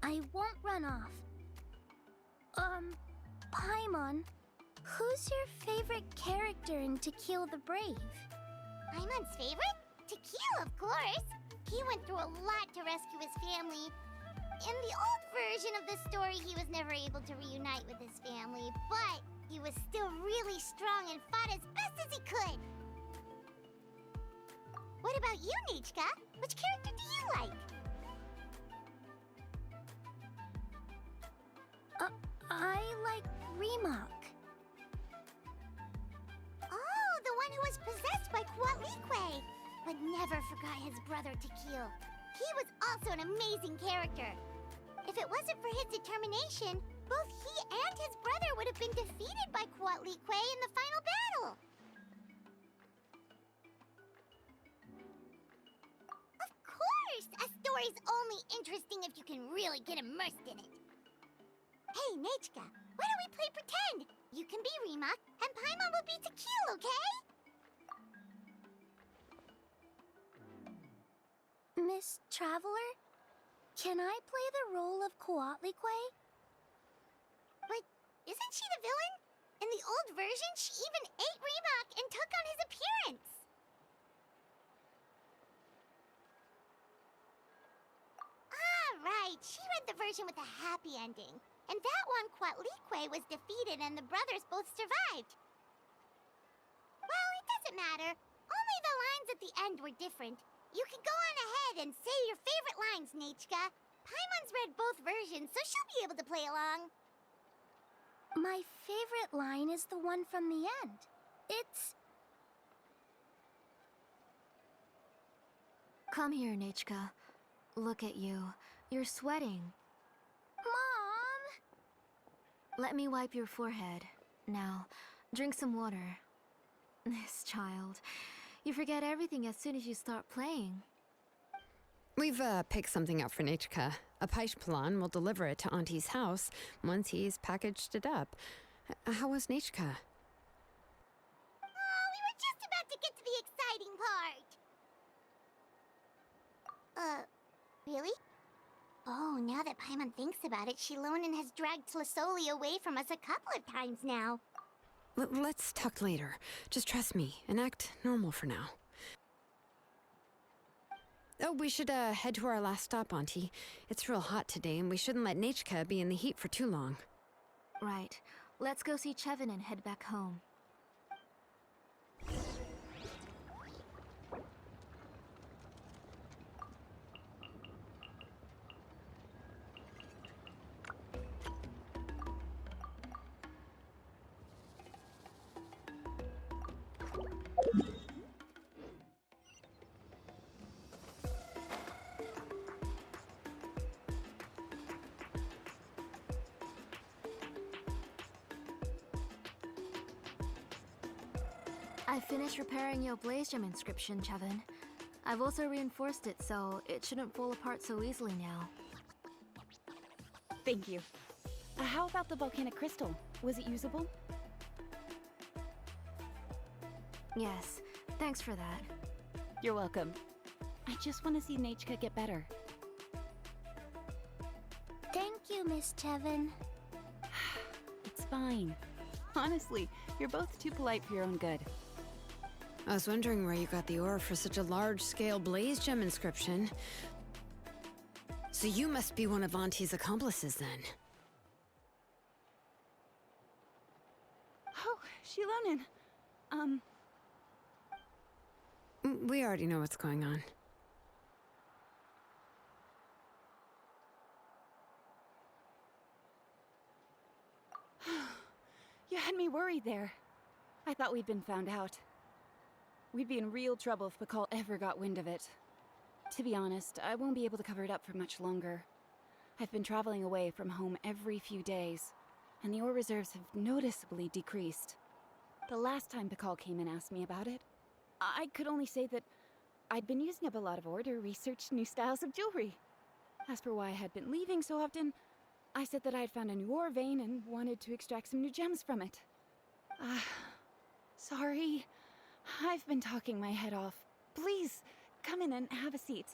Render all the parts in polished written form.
I won't run off. Paimon, who's your favorite character in To Kill the Brave? Paimon's favorite? To Kill, of course. He went through a lot to rescue his family. In the old version of the story, he was never able to reunite with his family, but he was still really strong and fought as best as he could. What about you, Nichka? Which character do you like? I like Remak. Oh, the one who was possessed by Kuatlique, but never forgot his brother to kill. He was also an amazing character. If it wasn't for his determination, both he and his brother would have been defeated by Kuatlique in the final battle. Of course! A story's only interesting if you can really get immersed in it. Hey, Nechka, why don't we play pretend? You can be Remak, and Paimon will be Tequila, okay? Miss Traveler, can I play the role of Kuatlique? But isn't she the villain? In the old version, she even ate Remak and took on his appearance. Ah, right. She read the version with a happy ending. And that one, Kuatlique was defeated and the brothers both survived. Well, it doesn't matter. Only the lines at the end were different. You can go on ahead and say your favorite lines, Nechka. Paimon's read both versions, so she'll be able to play along. My favorite line is the one from the end. It's... Come here, Nechka. Look at you. You're sweating. Mom! Let me wipe your forehead. Now, drink some water. This child. You forget everything as soon as you start playing. We've picked something up for Nichka. A Paishpalan will deliver it to Auntie's house once he's packaged it up. How was Nichka? Oh, we were just about to get to the exciting part. Really? Oh, now that Paimon thinks about it, Shilonen has dragged Tlisoli away from us a couple of times now. Let's talk later. Just trust me and act normal for now. Oh, we should head to our last stop, Auntie. It's real hot today, and we shouldn't let Nichka be in the heat for too long. Right. Let's go see Chevin and head back home. I finished repairing your Blaze Gem inscription, Chevin. I've also reinforced it so it shouldn't fall apart so easily now. Thank you. How about the volcanic crystal? Was it usable? Yes, thanks for that. You're welcome. I just want to see Nechka get better. Thank you, Miss Chevin. It's fine. Honestly, you're both too polite for your own good. I was wondering where you got the ore for such a large-scale Blaze Gem inscription. So you must be one of Auntie's accomplices, then. Oh, Shilonen. We already know what's going on. You had me worried there. I thought we'd been found out. We'd be in real trouble if Pakal ever got wind of it. To be honest, I won't be able to cover it up for much longer. I've been traveling away from home every few days, and the ore reserves have noticeably decreased. The last time Pakal came and asked me about it, I could only say that I'd been using up a lot of ore to research new styles of jewelry. As for why I had been leaving so often, I said that I had found a new ore vein and wanted to extract some new gems from it. Sorry. I've been talking my head off. Please, come in and have a seat.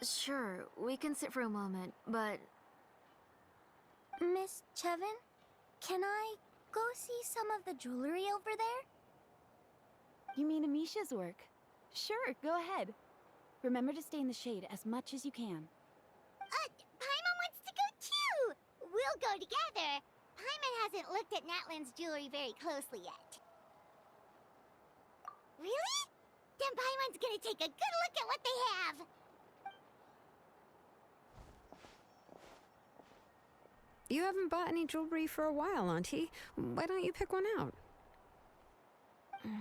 Sure, we can sit for a moment, but Miss Chevin, can I go see some of the jewelry over there? You mean Amisha's work? Sure, go ahead. Remember to stay in the shade as much as you can. Paimon wants to go too! We'll go together. Paimon hasn't looked at Natlan's jewelry very closely yet. Really? Then Paimon's gonna take a good look at what they have. You haven't bought any jewelry for a while, Auntie. Why don't you pick one out? Come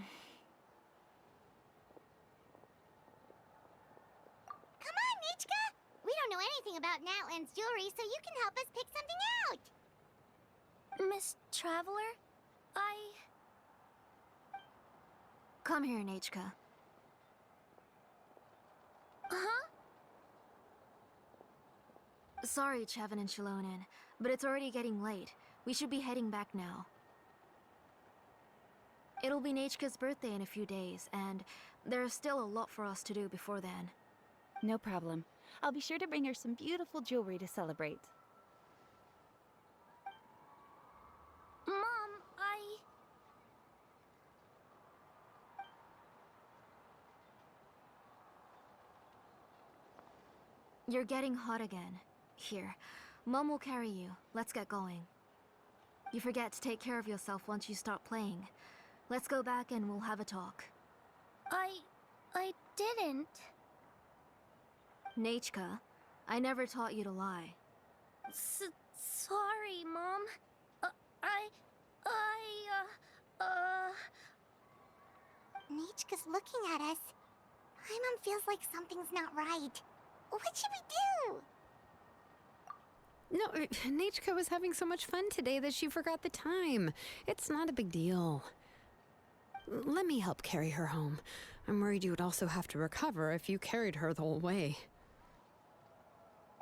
on, Nichka! We don't know anything about Natlan's jewelry, so you can help us pick something out. Miss Traveler, Come here, Nachka. Huh? Sorry, Chevin and Shilonen, but it's already getting late. We should be heading back now. It'll be Nachka's birthday in a few days, and there's still a lot for us to do before then. No problem. I'll be sure to bring her some beautiful jewelry to celebrate. Mom, You're getting hot again. Here, Mom will carry you. Let's get going. You forget to take care of yourself once you start playing. Let's go back and we'll have a talk. I didn't. Nachka, I never taught you to lie. Sorry, Mom. Nichka's looking at us. Paimon feels like something's not right. What should we do? No, Nachka was having so much fun today that she forgot the time. It's not a big deal. Let me help carry her home. I'm worried you would also have to recover if you carried her the whole way.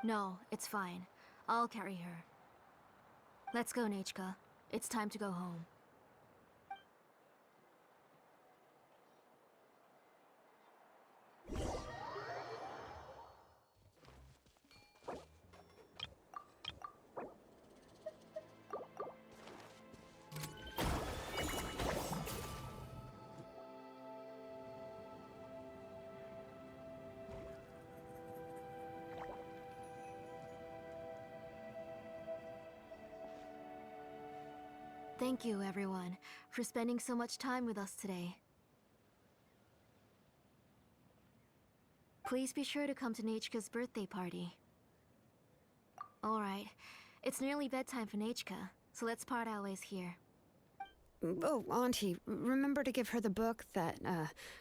No, it's fine. I'll carry her. Let's go, Nachka. It's time to go home. Thank you, everyone, for spending so much time with us today. Please be sure to come to Nachka's birthday party. Alright, it's nearly bedtime for Nachka, so let's part our ways here. Oh, Auntie, remember to give her the book, that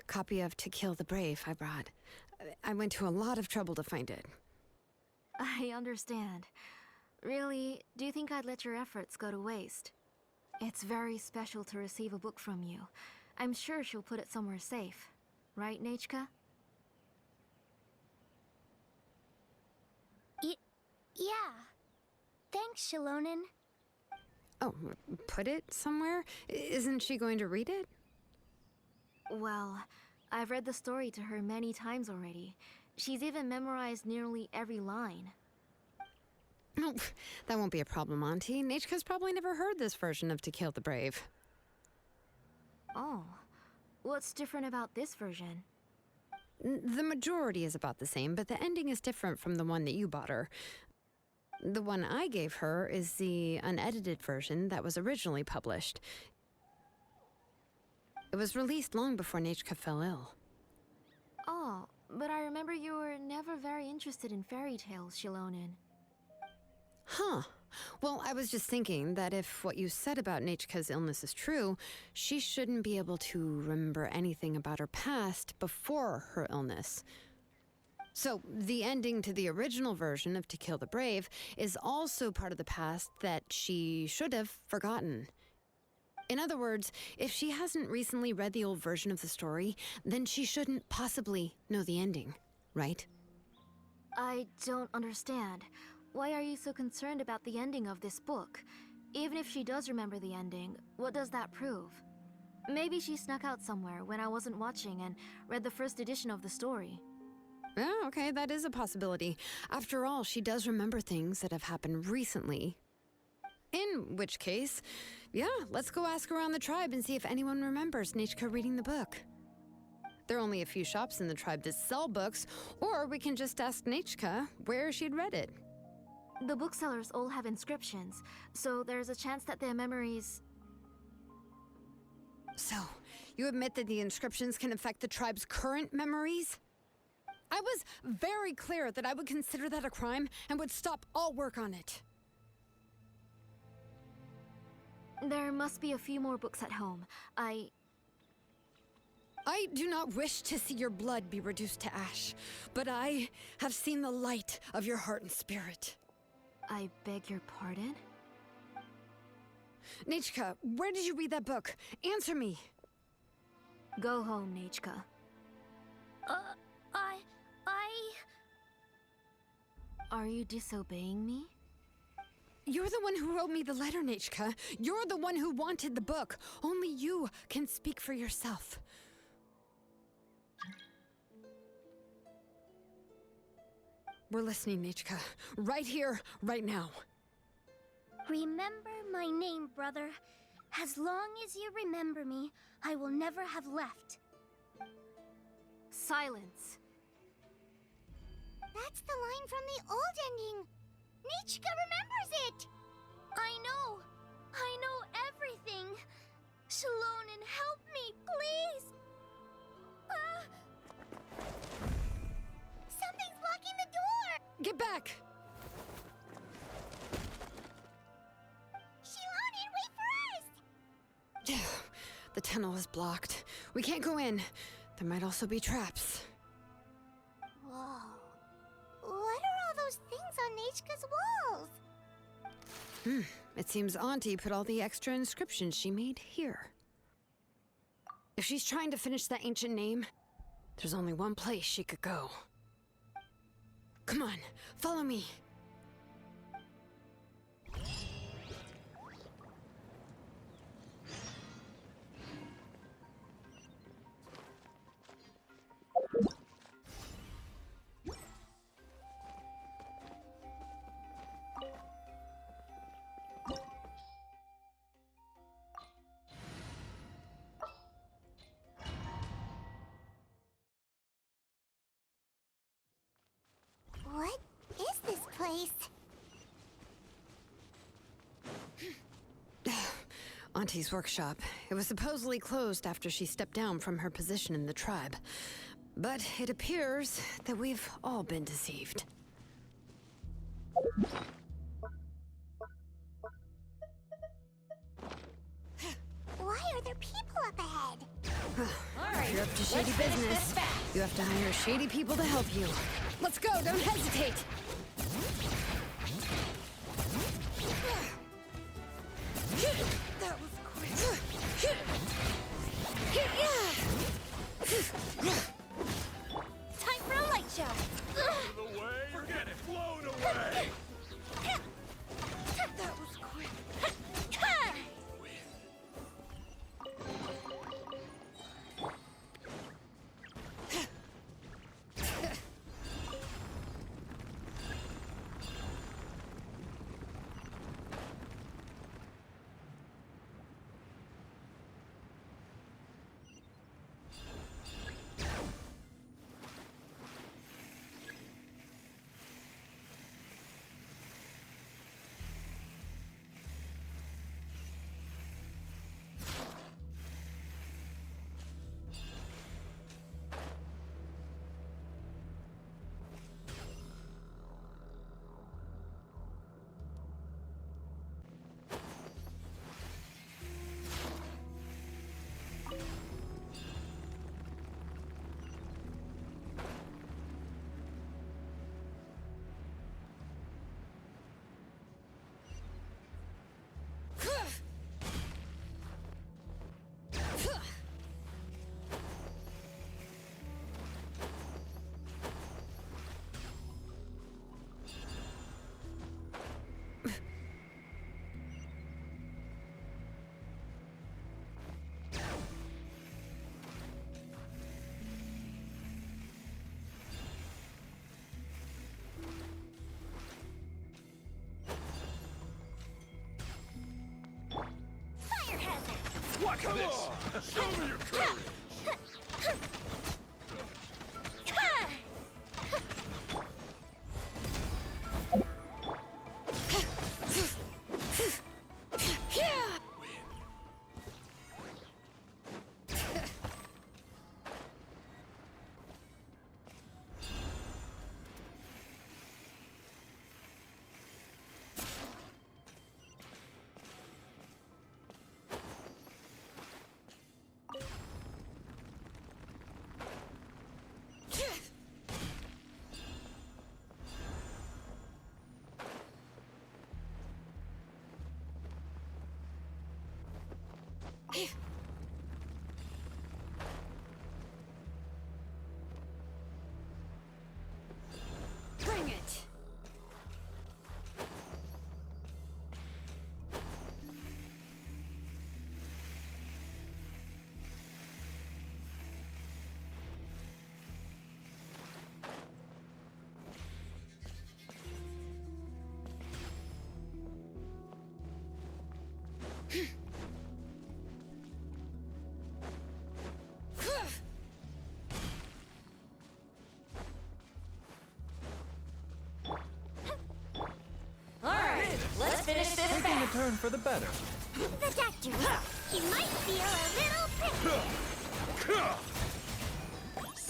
copy of To Kill the Brave I brought. I went to a lot of trouble to find it. I understand. Really, do you think I'd let your efforts go to waste? It's very special to receive a book from you. I'm sure she'll put it somewhere safe. Right, Nachka? Yeah. Thanks, Shilonen. Oh, put it somewhere? Isn't she going to read it? Well, I've read the story to her many times already. She's even memorized nearly every line. No, that won't be a problem, Auntie. Nachka's probably never heard this version of To Kill the Brave. Oh. What's different about this version? The majority is about the same, but the ending is different from the one that you bought her. The one I gave her is the unedited version that was originally published. It was released long before Nachka fell ill. Oh, but I remember you were never very interested in fairy tales, Shilonen. Huh. Well, I was just thinking that if what you said about Nachka's illness is true, she shouldn't be able to remember anything about her past before her illness. So, the ending to the original version of To Kill the Brave is also part of the past that she should have forgotten. In other words, if she hasn't recently read the old version of the story, then she shouldn't possibly know the ending, right? I don't understand. Why are you so concerned about the ending of this book? Even if she does remember the ending, what does that prove? Maybe she snuck out somewhere when I wasn't watching and read the first edition of the story. Yeah, okay, that is a possibility. After all, she does remember things that have happened recently. In which case, yeah, let's go ask around the tribe and see if anyone remembers Nichka reading the book. There are only a few shops in the tribe that sell books, or we can just ask Nichka where she'd read it. The booksellers all have inscriptions, so there's a chance that their memories... So, you admit that the inscriptions can affect the tribe's current memories? I was very clear that I would consider that a crime and would stop all work on it. There must be a few more books at home. I do not wish to see your blood be reduced to ash, but I have seen the light of your heart and spirit. I beg your pardon? Nichka, where did you read that book? Answer me. Go home, Nichka. Are you disobeying me? You're the one who wrote me the letter, Nichka. You're the one who wanted the book. Only you can speak for yourself. We're listening, Nichka. Right here, right now. Remember my name, brother. As long as you remember me, I will never have left. Silence. That's the line from the old ending. Nichka remembers it. I know everything. Shalonen, help me, please. Something's blocking the door. Get back! Shalonen, wait for us. The tunnel is blocked. We can't go in. There might also be traps. Whoa. What are all those things on Nichka's walls? It seems Auntie put all the extra inscriptions she made here. If she's trying to finish that ancient name, there's only one place she could go. Come on, follow me. What is this place? Auntie's workshop. It was supposedly closed after she stepped down from her position in the tribe. But it appears that we've all been deceived. Why are there people up ahead? If you're up to shady business, you have to hire shady people to help you. Let's go, don't hesitate! That was quick. Time for a light show. Out of the way, you're getting blown away! That was quick. Watch this! Show me your courage! Bring it! Let's finish this Taking a turn for the better. The doctor, he might feel a little prickly.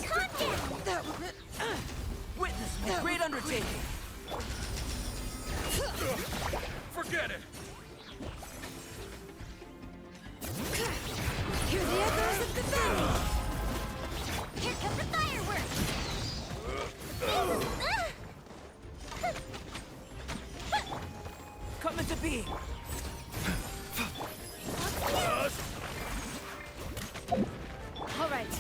Calm down. That was it. Witness my great undertaking. Forget it! Hear the echoes of the battle! Here come the fireworks. Come into being. All right.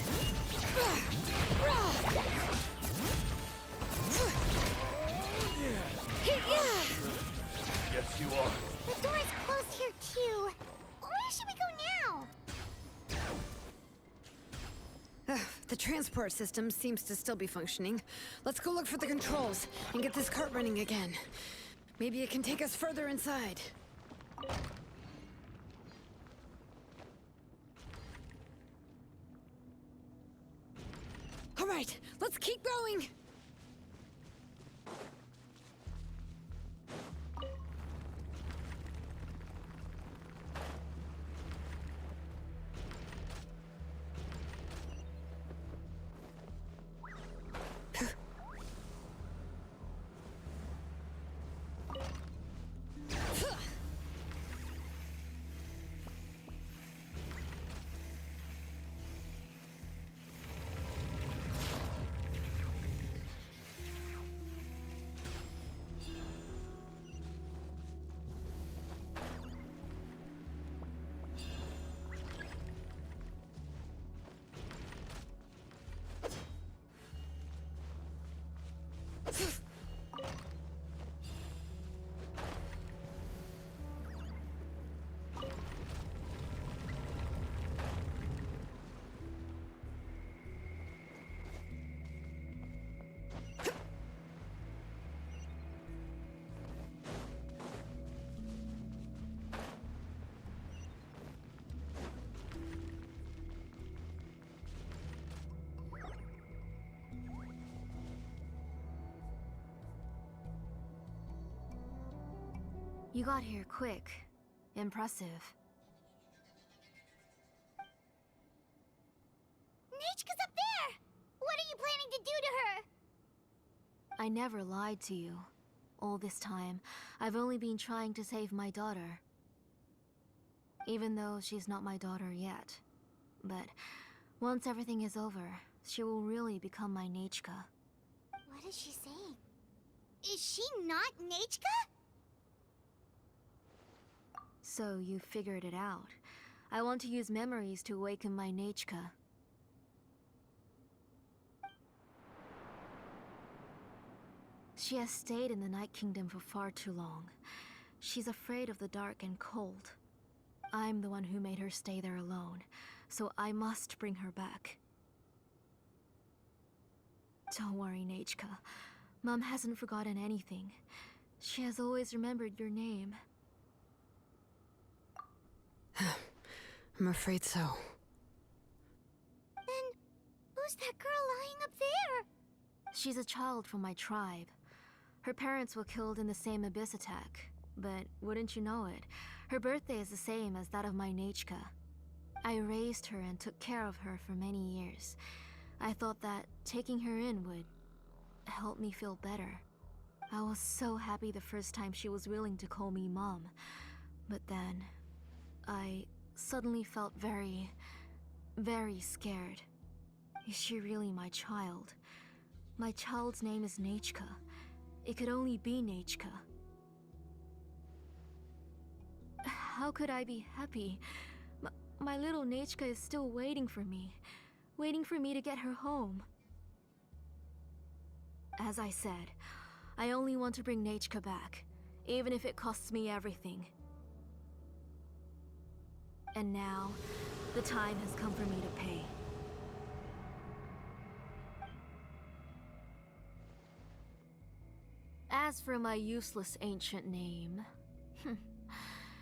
Yes, you are. The door is closed here too. Where should we go now? The transport system seems to still be functioning. Let's go look for the controls and get this cart running again. Maybe it can take us further inside. All right, let's keep going! You got here quick. Impressive. Nechka's up there! What are you planning to do to her? I never lied to you. All this time, I've only been trying to save my daughter. Even though she's not my daughter yet. But once everything is over, she will really become my Nechka. What is she saying? Is she not Nechka? So you figured it out. I want to use memories to awaken my Nechka. She has stayed in the Night Kingdom for far too long. She's afraid of the dark and cold. I'm the one who made her stay there alone, so I must bring her back. Don't worry, Nechka. Mom hasn't forgotten anything. She has always remembered your name. I'm afraid so. Then, who's that girl lying up there? She's a child from my tribe. Her parents were killed in the same abyss attack. But wouldn't you know it, her birthday is the same as that of my Nechka. I raised her and took care of her for many years. I thought that taking her in would help me feel better. I was so happy the first time she was willing to call me Mom. But then, I suddenly felt very, very scared. Is she really my child? My child's name is Nechka. It could only be Nechka. How could I be happy? My little Nechka is still waiting for me to get her home. As I said, I only want to bring Nechka back, even if it costs me everything. And now, the time has come for me to pay. As for my useless ancient name,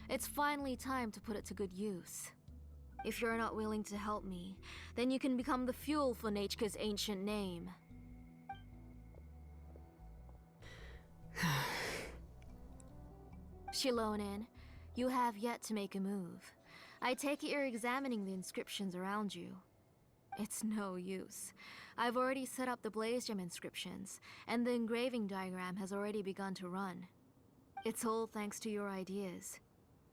it's finally time to put it to good use. If you're not willing to help me, then you can become the fuel for Nechka's ancient name. Shilonin, you have yet to make a move. I take it you're examining the inscriptions around you. It's no use. I've already set up the Blaze Gem inscriptions, and the engraving diagram has already begun to run. It's all thanks to your ideas.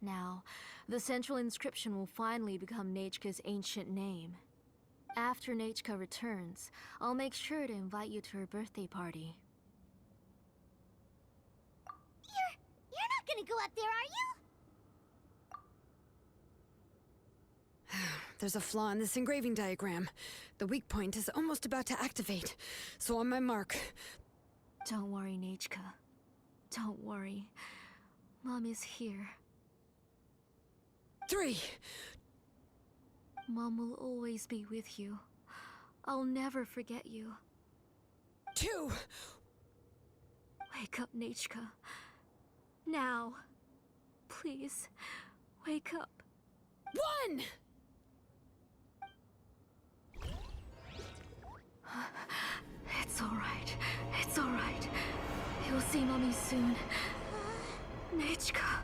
Now, the central inscription will finally become Nechka's ancient name. After Nechka returns, I'll make sure to invite you to her birthday party. You're not gonna go up there, are you? There's a flaw in this engraving diagram. The weak point is almost about to activate. So on my mark. Don't worry, Nechka. Don't worry. Mom is here. 3. Mom will always be with you. I'll never forget you. 2. Wake up, Nechka. Now. Please, wake up. 1. It's alright. It's alright. You'll see Mommy soon. Nechka.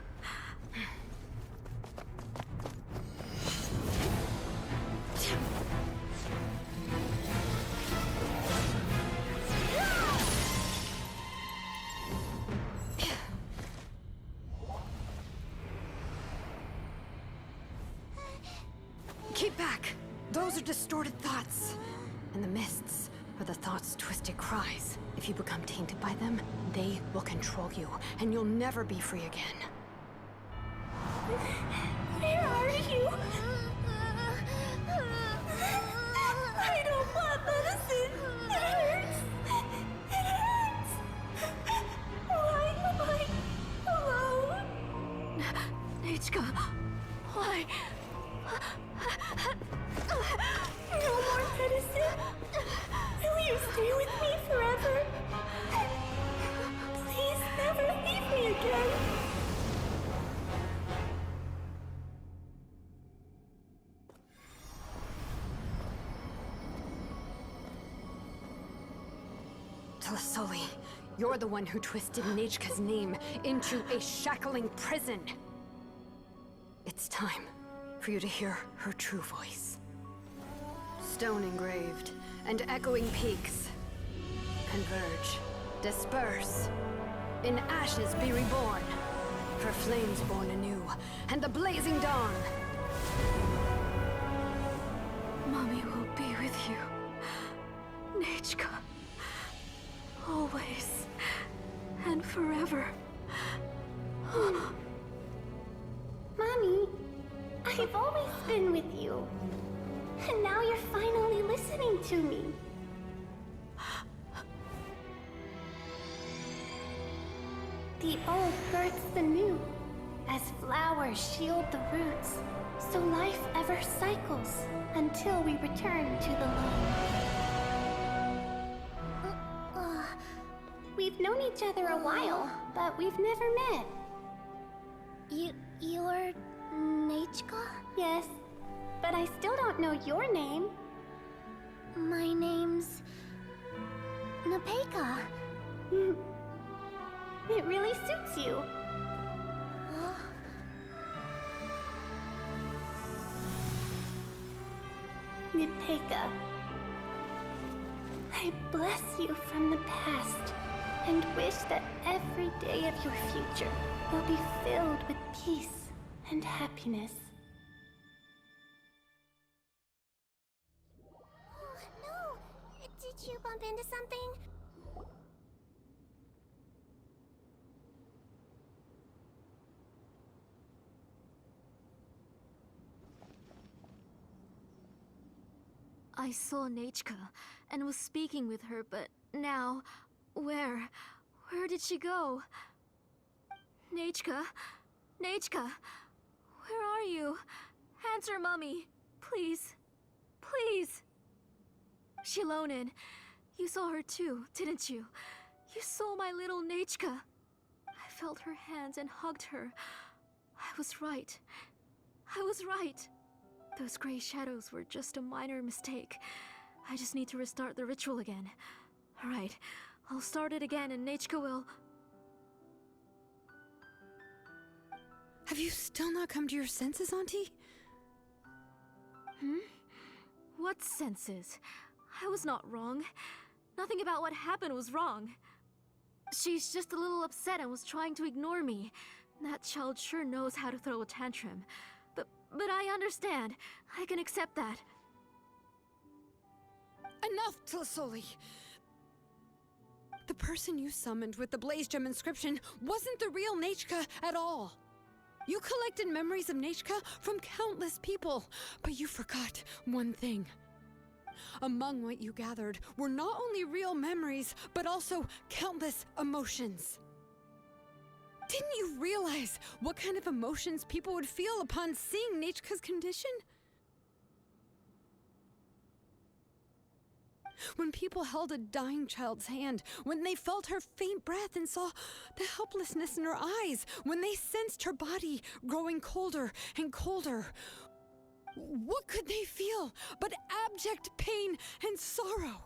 Keep back! Those are distorted thoughts. And the mists are the thoughts' twisted cries. If you become tainted by them, they will control you, and you'll never be free again. Where are you? I don't want medicine. It hurts. It hurts. Why am I alone? Nechka, why? No more medicine. Will you stay with me forever? Please never leave me again. Telasoli, you're the one who twisted Nechka's name into a shackling prison. It's time for you to hear her true voice. Stone engraved and echoing peaks. Converge, disperse. In ashes be reborn. For flames born anew, and the blazing dawn. Mommy will be with you. Nechka. Always. And forever. Mommy, I've always been with you. And now you're finally listening to me. The old births the new, as flowers shield the roots, so life ever cycles until we return to the loam. We've known each other a while, but we've never met. You're Nechka? Yes, But I still don't know your name. My name's... Napeka. It really suits you. Nipeka, I bless you from the past and wish that every day of your future will be filled with peace and happiness. Oh, no! Did you bump into something? I saw Nachka and was speaking with her, but now, where did she go? Nachka? Nachka? Where are you? Answer, Mummy. Please. Please. Shilonen, you saw her too, didn't you? You saw my little Nachka. I felt her hands and hugged her. I was right. I was right. Those gray shadows were just a minor mistake. I just need to restart the ritual again. Alright, I'll start it again and Nachka will... Have you still not come to your senses, Auntie? What senses? I was not wrong. Nothing about what happened was wrong. She's just a little upset and was trying to ignore me. That child sure knows how to throw a tantrum. But I understand. I can accept that. Enough, Tlisoli! The person you summoned with the Blaze Gem inscription wasn't the real Nachka at all. You collected memories of Nachka from countless people, but you forgot one thing. Among what you gathered were not only real memories, but also countless emotions. Didn't you realize what kind of emotions people would feel upon seeing Nachka's condition? When people held a dying child's hand, when they felt her faint breath and saw the helplessness in her eyes, when they sensed her body growing colder and colder, what could they feel but abject pain and sorrow?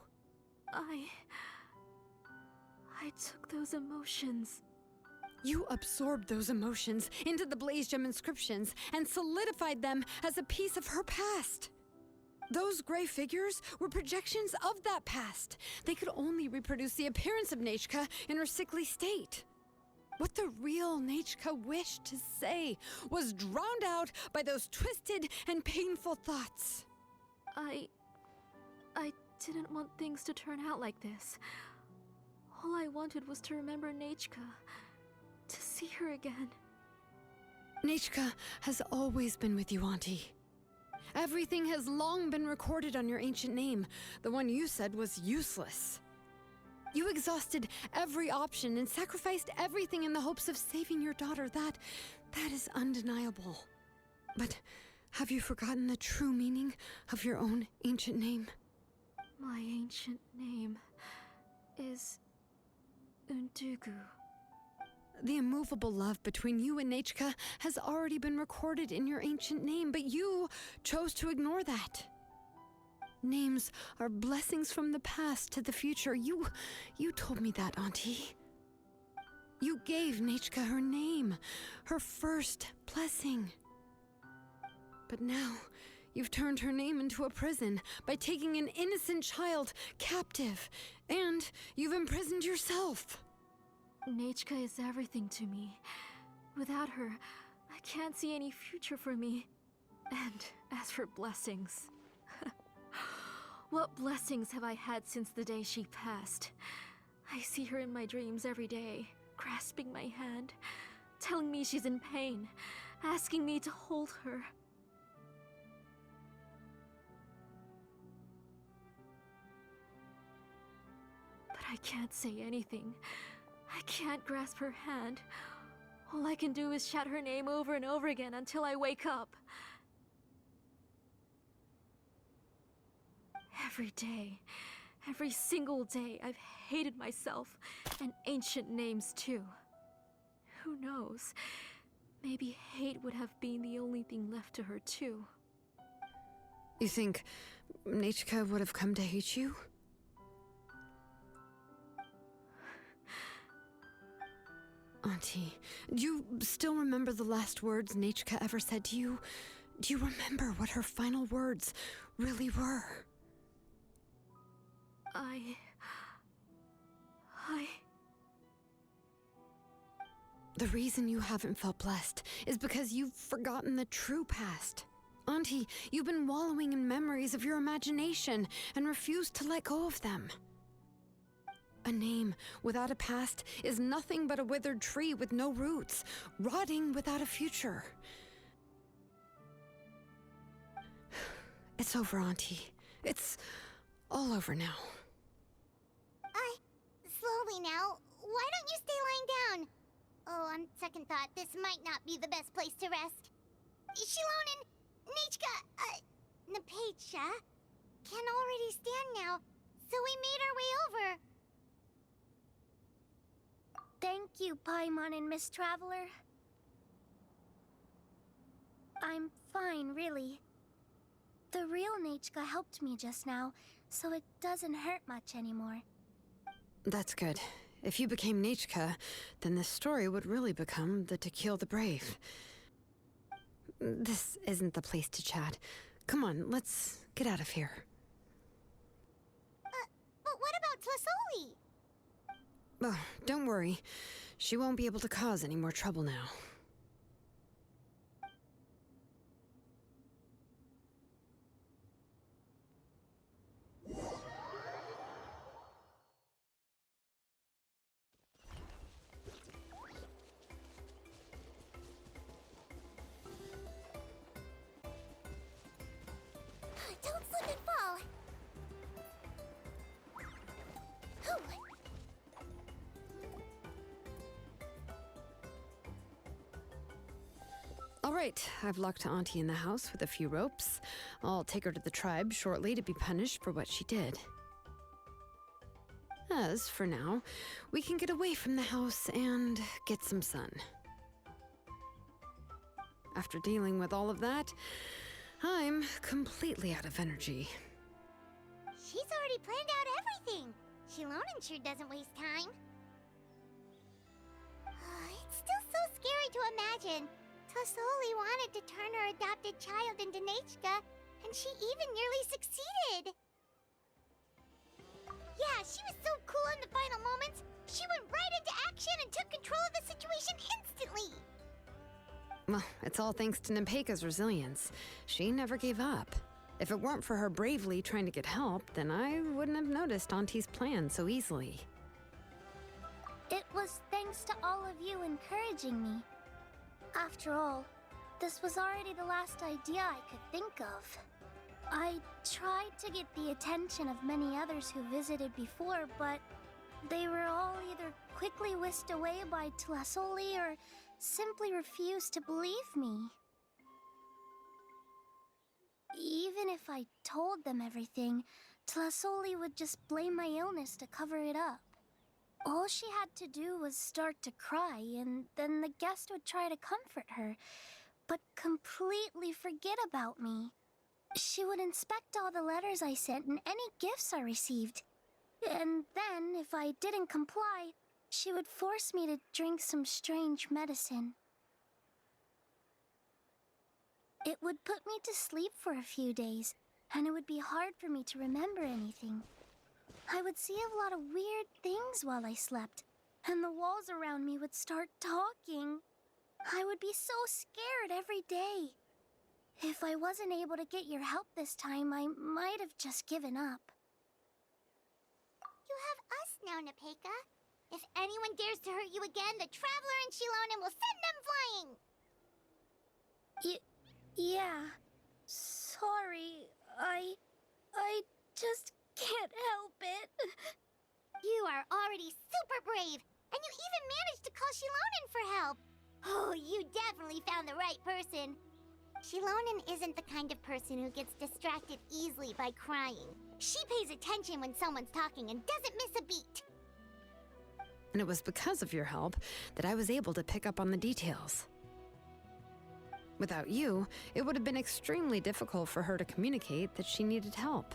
I took those emotions. You absorbed those emotions into the Blaze Gem inscriptions and solidified them as a piece of her past. Those gray figures were projections of that past. They could only reproduce the appearance of Nachka in her sickly state. What the real Nachka wished to say was drowned out by those twisted and painful thoughts. I didn't want things to turn out like this. All I wanted was to remember Nachka. To see her again. Nachka has always been with you, Auntie. Everything has long been recorded on your ancient name, the one you said was useless. You exhausted every option and sacrificed everything in the hopes of saving your daughter. That is undeniable. But have you forgotten the true meaning of your own ancient name? My ancient name is Undugu. The immovable love between you and Nachka has already been recorded in your ancient name, but you chose to ignore that. Names are blessings from the past to the future. You told me that, Auntie. You gave Nachka her name, her first blessing. But now, you've turned her name into a prison by taking an innocent child captive, and you've imprisoned yourself. Nachka is everything to me. Without her, I can't see any future for me. And as for blessings... what blessings have I had since the day she passed? I see her in my dreams every day, grasping my hand, telling me she's in pain, asking me to hold her. But I can't say anything. I can't grasp her hand. All I can do is shout her name over and over again until I wake up. Every day, every single day, I've hated myself, and ancient names too. Who knows? Maybe hate would have been the only thing left to her too. You think Nachika would have come to hate you? Auntie, do you still remember the last words Nachika ever said to you? Do you remember what her final words really were? The reason you haven't felt blessed is because you've forgotten the true past. Auntie, you've been wallowing in memories of your imagination and refused to let go of them. A name without a past is nothing but a withered tree with no roots, rotting without a future. It's over, Auntie. It's all over now. Slowly now. Why don't you stay lying down? Oh, on second thought, this might not be the best place to rest. Shilonen, Nichka, Napecha can already stand now, so we made our way over. Thank you, Paimon and Miss Traveler. I'm fine, really. The real Nachka helped me just now, so it doesn't hurt much anymore. That's good. If you became Nachika, then this story would really become the To Kill the Brave. This isn't the place to chat. Come on, let's get out of here. But what about Tlasoli? Oh, don't worry. She won't be able to cause any more trouble now. Don't slip and fall. Whew. All right, I've locked Auntie in the house with a few ropes. I'll take her to the tribe shortly to be punished for what she did. As for now, we can get away from the house and get some sun. After dealing with all of that, I'm completely out of energy. She's already planned out everything. Shilonen sure doesn't waste time. It's still so scary to imagine. Tlasoli wanted to turn her adopted child into Nachika, and she even nearly succeeded. Yeah, she was so cool in the final moments. She went right into action and took control of the situation instantly. Well, it's all thanks to Napeika's resilience. She never gave up. If it weren't for her bravely trying to get help, then I wouldn't have noticed Auntie's plan so easily. It was thanks to all of you encouraging me. After all, this was already the last idea I could think of. I tried to get the attention of many others who visited before, but they were all either quickly whisked away by Tlasoli or simply refused to believe me. Even if I told them everything, Tlasoli would just blame my illness to cover it up. All she had to do was start to cry, and then the guest would try to comfort her, but completely forget about me. She would inspect all the letters I sent and any gifts I received. And then, if I didn't comply, she would force me to drink some strange medicine. It would put me to sleep for a few days, and it would be hard for me to remember anything. I would see a lot of weird things while I slept, and the walls around me would start talking. I would be so scared every day. If I wasn't able to get your help this time, I might have just given up. You have us now, Napeika. If anyone dares to hurt you again, the Traveler and Shilonen will send them flying! Yeah. Sorry, I just can't help it. You are already super brave, and you even managed to call Shilonen for help. Oh, you definitely found the right person. Shilonen isn't the kind of person who gets distracted easily by crying. She pays attention when someone's talking and doesn't miss a beat. And it was because of your help that I was able to pick up on the details. Without you, it would have been extremely difficult for her to communicate that she needed help.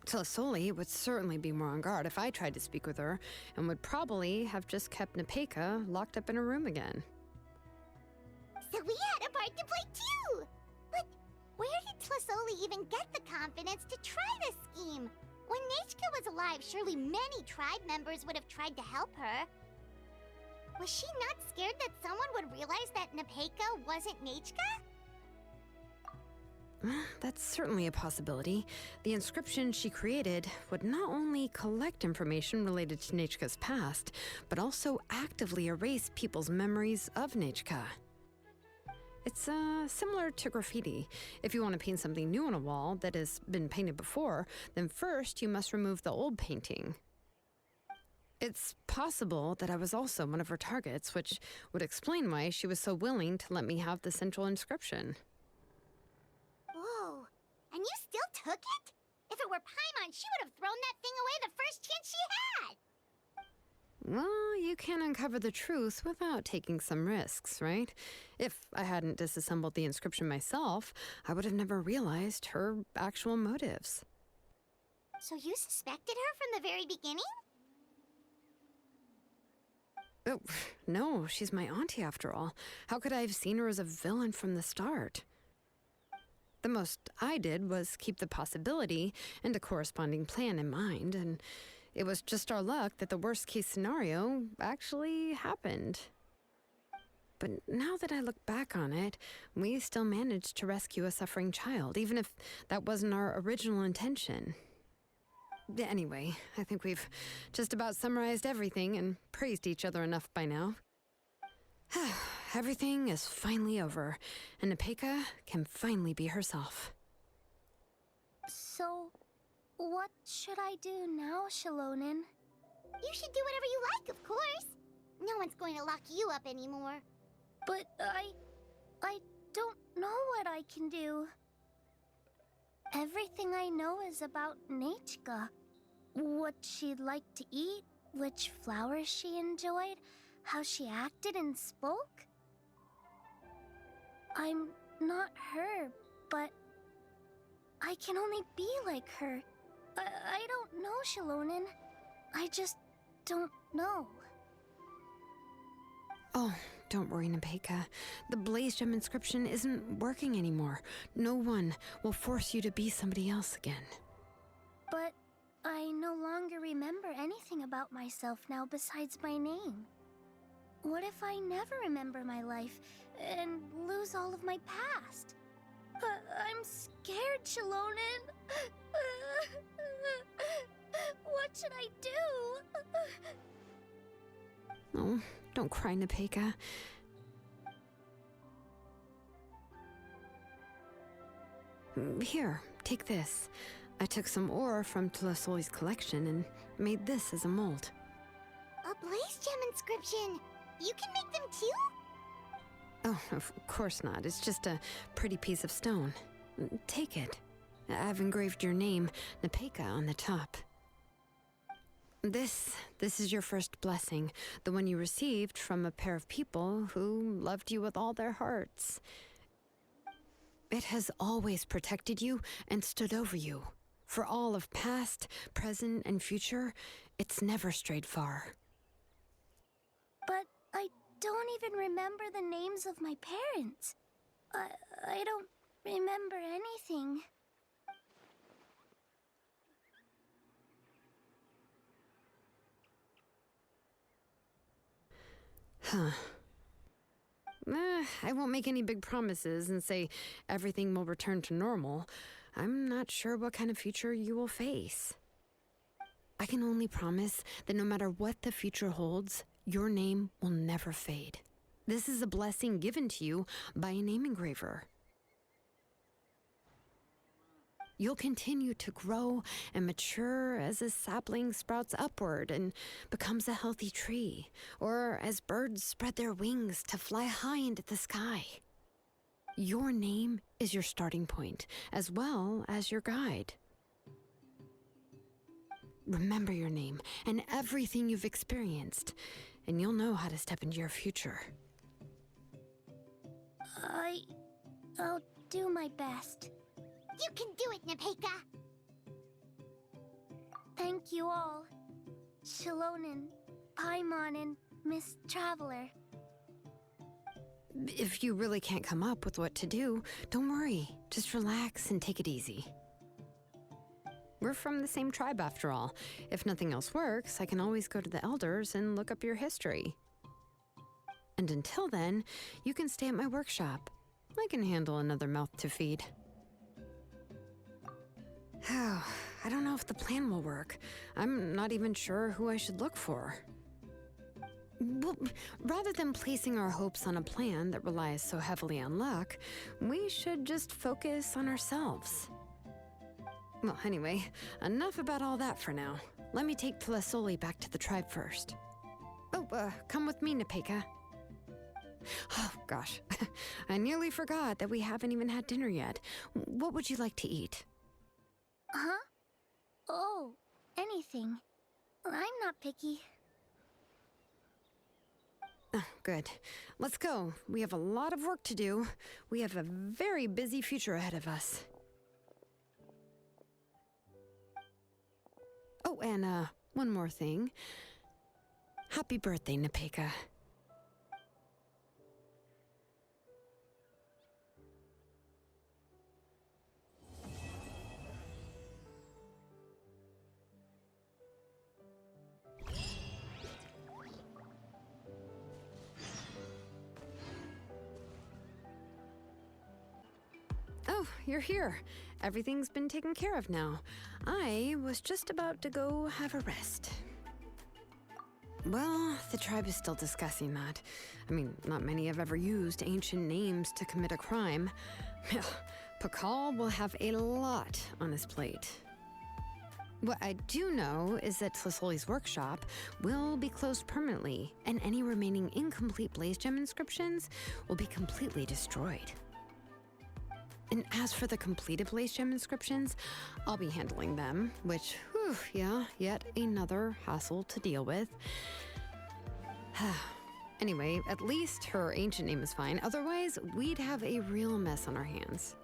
Tlasoli would certainly be more on guard if I tried to speak with her, and would probably have just kept Nepeka locked up in a room again. So we had a part to play too! But where did Tlasoli even get the confidence to try this scheme? When Nechka was alive, surely many tribe members would have tried to help her. Was she not scared that someone would realize that Nepeka wasn't Nechka? That's certainly a possibility. The inscription she created would not only collect information related to Nechka's past, but also actively erase people's memories of Nechka. It's similar to graffiti. If you want to paint something new on a wall that has been painted before, then first you must remove the old painting. It's possible that I was also one of her targets, which would explain why she was so willing to let me have the central inscription. Whoa, and you still took it? If it were Paimon, she would have thrown that thing away the first chance she had! Well, you can't uncover the truth without taking some risks, right? If I hadn't disassembled the inscription myself, I would have never realized her actual motives. So you suspected her from the very beginning? Oh, no, she's my auntie after all. How could I have seen her as a villain from the start? The most I did was keep the possibility and a corresponding plan in mind, and it was just our luck that the worst-case scenario actually happened. But now that I look back on it, we still managed to rescue a suffering child, even if that wasn't our original intention. Anyway, I think we've just about summarized everything and praised each other enough by now. Everything is finally over, and Nepeka can finally be herself. So, what should I do now, Shalonin? You should do whatever you like, of course. No one's going to lock you up anymore. But I don't know what I can do. Everything I know is about Nechka. What she'd like to eat, which flowers she enjoyed, how she acted and spoke. I'm not her, but I can only be like her. I don't know, Shalonin. I just don't know. Oh, don't worry, Nepeka. The Blaze Gem inscription isn't working anymore. No one will force you to be somebody else again. But I no longer remember anything about myself now besides my name. What if I never remember my life and lose all of my past? I'm scared, Shalonin. What should I do? Oh, don't cry, Nepeka. Here, take this. I took some ore from Tlasoli's collection and made this as a mold. A Blaze Gem inscription! You can make them too? Oh, of course not. It's just a pretty piece of stone. Take it. I've engraved your name, Nepeka, on the top. This is your first blessing, the one you received from a pair of people who loved you with all their hearts. It has always protected you and stood over you. For all of past, present, and future, it's never strayed far. But I don't even remember the names of my parents. I don't remember anything. Huh. I won't make any big promises and say everything will return to normal. I'm not sure what kind of future you will face. I can only promise that no matter what the future holds, your name will never fade. This is a blessing given to you by a name engraver. You'll continue to grow and mature as a sapling sprouts upward and becomes a healthy tree, or as birds spread their wings to fly high into the sky. Your name is your starting point, as well as your guide. Remember your name and everything you've experienced, and you'll know how to step into your future. I'll do my best. You can do it, Nepeka. Thank you all. Shilonen, Paimon, and Miss Traveler. If you really can't come up with what to do, don't worry. Just relax and take it easy. We're from the same tribe after all. If nothing else works, I can always go to the elders and look up your history. And until then, you can stay at my workshop. I can handle another mouth to feed. Oh, I don't know if the plan will work. I'm not even sure who I should look for. Well, rather than placing our hopes on a plan that relies so heavily on luck, we should just focus on ourselves. Well, anyway, enough about all that for now. Let me take Tlasoli back to the tribe first. Oh, come with me, Nepeka. Oh, gosh. I nearly forgot that we haven't even had dinner yet. What would you like to eat? Huh? Oh, anything. I'm not picky. Oh, good. Let's go. We have a lot of work to do. We have a very busy future ahead of us. Oh, and one more thing. Happy birthday, Nepeka. Oh, you're here. Everything's been taken care of now. I was just about to go have a rest. Well, the tribe is still discussing that. I mean, not many have ever used ancient names to commit a crime. Pakal will have a lot on his plate. What I do know is that Tlasoli's workshop will be closed permanently, and any remaining incomplete Blaze Gem inscriptions will be completely destroyed. And as for the completed Blaze Gem inscriptions, I'll be handling them, which, whew, yeah, yet another hassle to deal with. Anyway, at least her ancient name is fine. Otherwise, we'd have a real mess on our hands.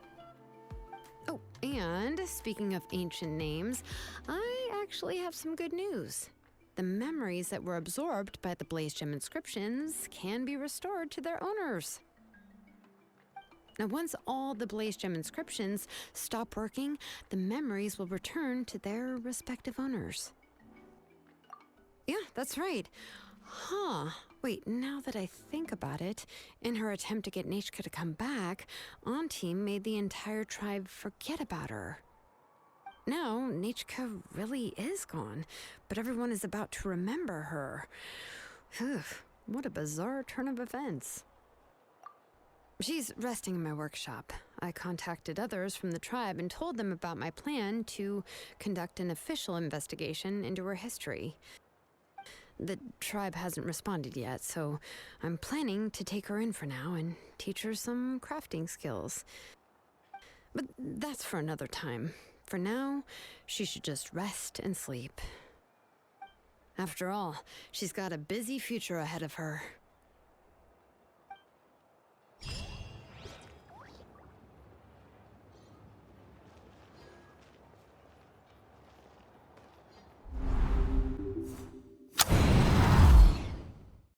Oh, and speaking of ancient names, I actually have some good news. The memories that were absorbed by the Blaze Gem inscriptions can be restored to their owners. Now, once all the Blaze Gem inscriptions stop working, the memories will return to their respective owners. Yeah, that's right. Huh. Wait, now that I think about it, in her attempt to get Nechka to come back, Auntie made the entire tribe forget about her. Now, Nechka really is gone, but everyone is about to remember her. Phew, what a bizarre turn of events. She's resting in my workshop. I contacted others from the tribe and told them about my plan to conduct an official investigation into her history. The tribe hasn't responded yet, so I'm planning to take her in for now and teach her some crafting skills. But that's for another time. For now, she should just rest and sleep. After all, she's got a busy future ahead of her.